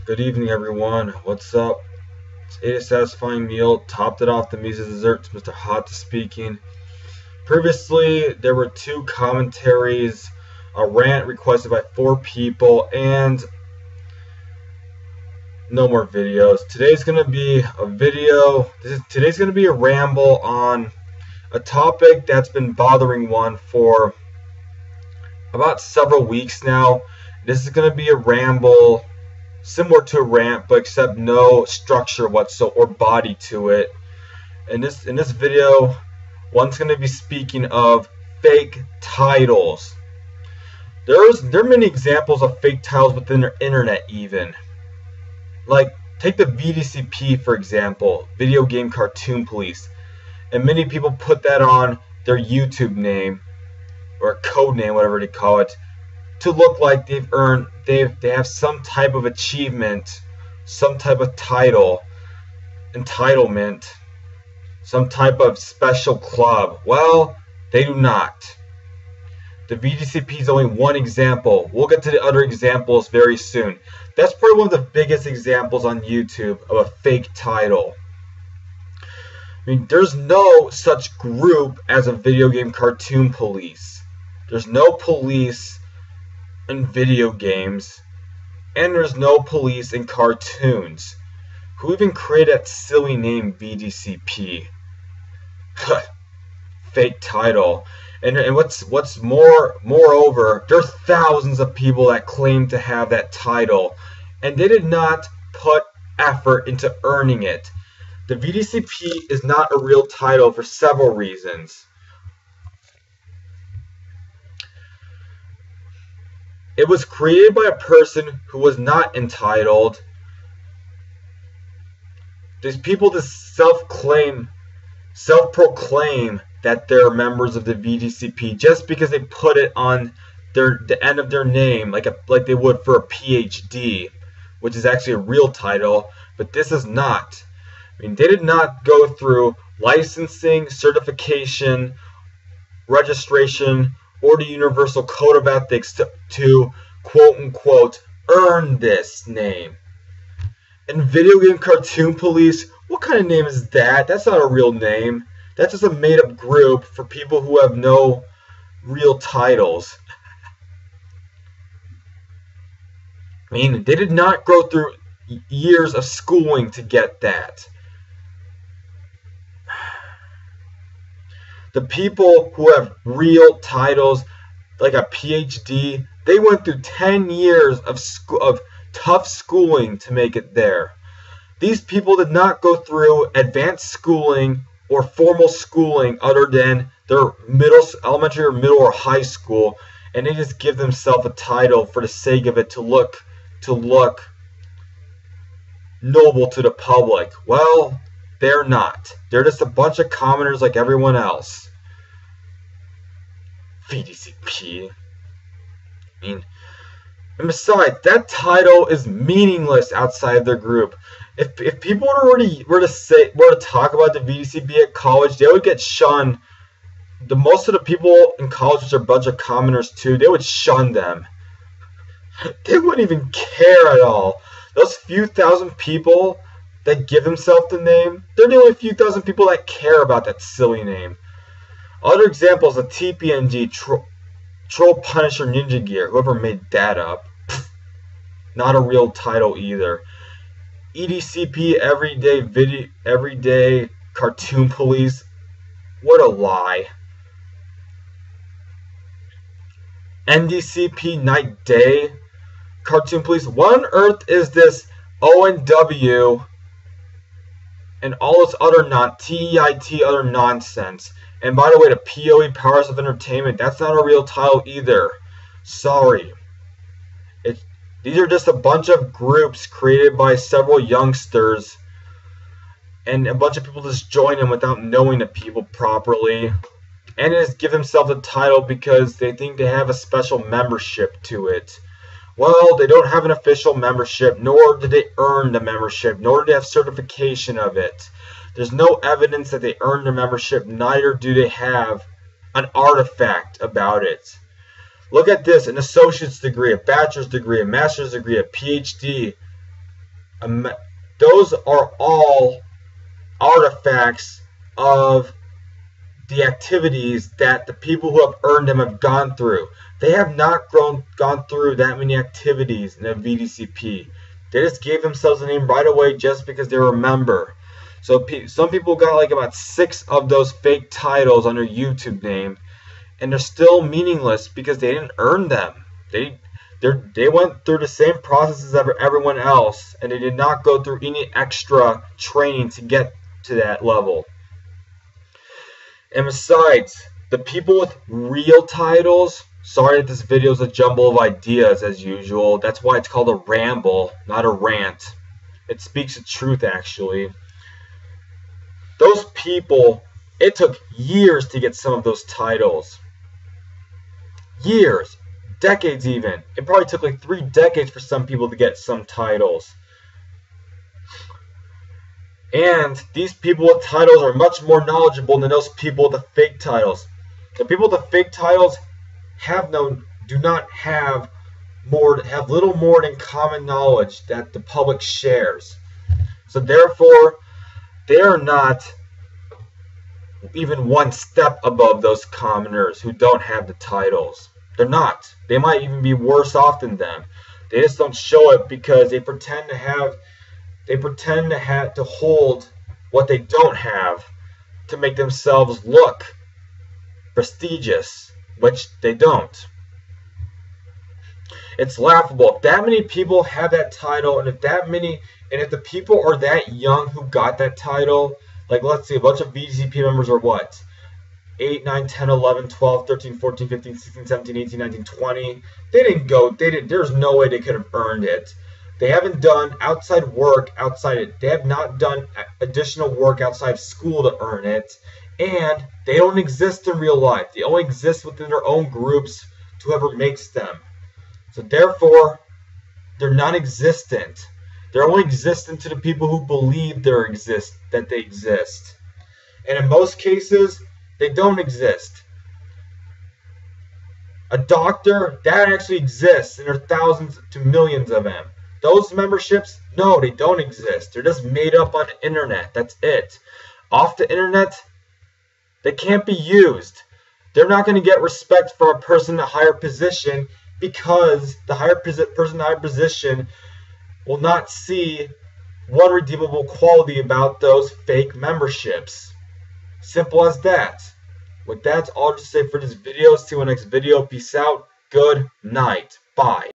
Good evening, everyone. What's up? Ate a satisfying meal, topped it off the Mises desserts. Mr. Hot speaking. Previously, there were 2 commentaries, a rant requested by 4 people, and no more videos. Today's going to be a video. Today's going to be a ramble on a topic that's been bothering one for about several weeks now. This is going to be a ramble similar to a rant, but except no structure whatsoever or body to it. In this video, one's going to be speaking of fake titles. There are many examples of fake titles within the internet even. Like, take the VGCP for example, Video Game Cartoon Police. And many people put that on their YouTube name, or code name, whatever they call it, to look like they have some type of achievement, some type of title, entitlement, some type of special club. Well, they do not. The VGCP is only one example. We'll get to the other examples very soon. That's probably one of the biggest examples on YouTube of a fake title. I mean, there's no such group as a Video Game Cartoon Police. There's no police in video games, and there's no police in cartoons. Who even created that silly name VGCP? Fake title. And what's moreover, there are thousands of people that claim to have that title, and they did not put effort into earning it. The VGCP is not a real title for several reasons. It was created by a person who was not entitled. These people just self-proclaim that they're members of the VGCP just because they put it on the end of their name, like they would for a PhD, which is actually a real title, but this is not. I mean, they did not go through licensing, certification, registration, or the Universal Code of Ethics to quote-unquote earn this name. And Video Game Cartoon Police, what kind of name is that? That's not a real name. That's just a made-up group for people who have no real titles. I mean, they did not go through years of schooling to get that. The people who have real titles, like a PhD, they went through 10 years of tough schooling to make it there. These people did not go through advanced schooling or formal schooling other than their elementary or middle or high school, and they just give themselves a title for the sake of it to look noble to the public. Well, they're not. They're just a bunch of commoners like everyone else. VGCP. I mean, and besides, that title is meaningless outside their group. If people were to talk about the VGCP at college, they would get shunned. Most of the people in college, which are a bunch of commoners too, they would shun them. They wouldn't even care at all. Those few thousand people that give themselves the name, they're the only few thousand people that care about that silly name. Other examples of TPNG, Troll Punisher Ninja Gear, whoever made that up. Not a real title either. EDCP, Everyday Cartoon Police, what a lie. NDCP, Night Day Cartoon Police, what on earth is this ONW and all this other TEIT other nonsense? And by the way, the POE, Powers of Entertainment, that's not a real title either. Sorry. These are just a bunch of groups created by several youngsters, and a bunch of people just join them without knowing the people properly, and just give themselves a title because they think they have a special membership to it. Well, they don't have an official membership, nor did they earn the membership, nor do they have certification of it. There's no evidence that they earned the membership, neither do they have an artifact about it. Look at this: an associate's degree, a bachelor's degree, a master's degree, a PhD. Those are all artifacts of the activities that the people who have earned them have gone through. They have not gone through that many activities in a VGCP. They just gave themselves a name right away just because they were a member. So some people got like about 6 of those fake titles on their YouTube name, and they're still meaningless because they didn't earn them. They went through the same process as everyone else, and they did not go through any extra training to get to that level. And besides, the people with real titles, sorry that this video is a jumble of ideas as usual. That's why it's called a ramble, not a rant. It speaks the truth, actually. Those people, it took years to get some of those titles. Years. Decades even. It probably took like 3 decades for some people to get some titles. And these people with titles are much more knowledgeable than those people with the fake titles. The people with the fake titles do not have little more than common knowledge that the public shares. So therefore, they are not even one step above those commoners who don't have the titles. They're not. They might even be worse off than them. They just don't show it because they pretend to hold what they don't have to make themselves look prestigious, which they don't. It's laughable. If that many people have that title, and if the people are that young who got that title, like let's see, a bunch of VGCP members are what? 8, 9, 10, 11, 12, 13, 14, 15, 16, 17, 18, 19, 20. There's no way they could have earned it. They haven't done outside work outside it. They have not done additional work outside school to earn it. And they don't exist in real life. They only exist within their own groups to whoever makes them. So therefore, they're non-existent. They're only existent to the people who believe that they exist. And in most cases, they don't exist. A doctor, that actually exists, and there are thousands to millions of them. Those memberships, no, they don't exist. They're just made up on the internet. That's it. Off the internet, they can't be used. They're not going to get respect from a person in a higher position because the person in a higher position will not see one redeemable quality about those fake memberships. Simple as that. With that, that's all to say for this video. See you in the next video. Peace out. Good night. Bye.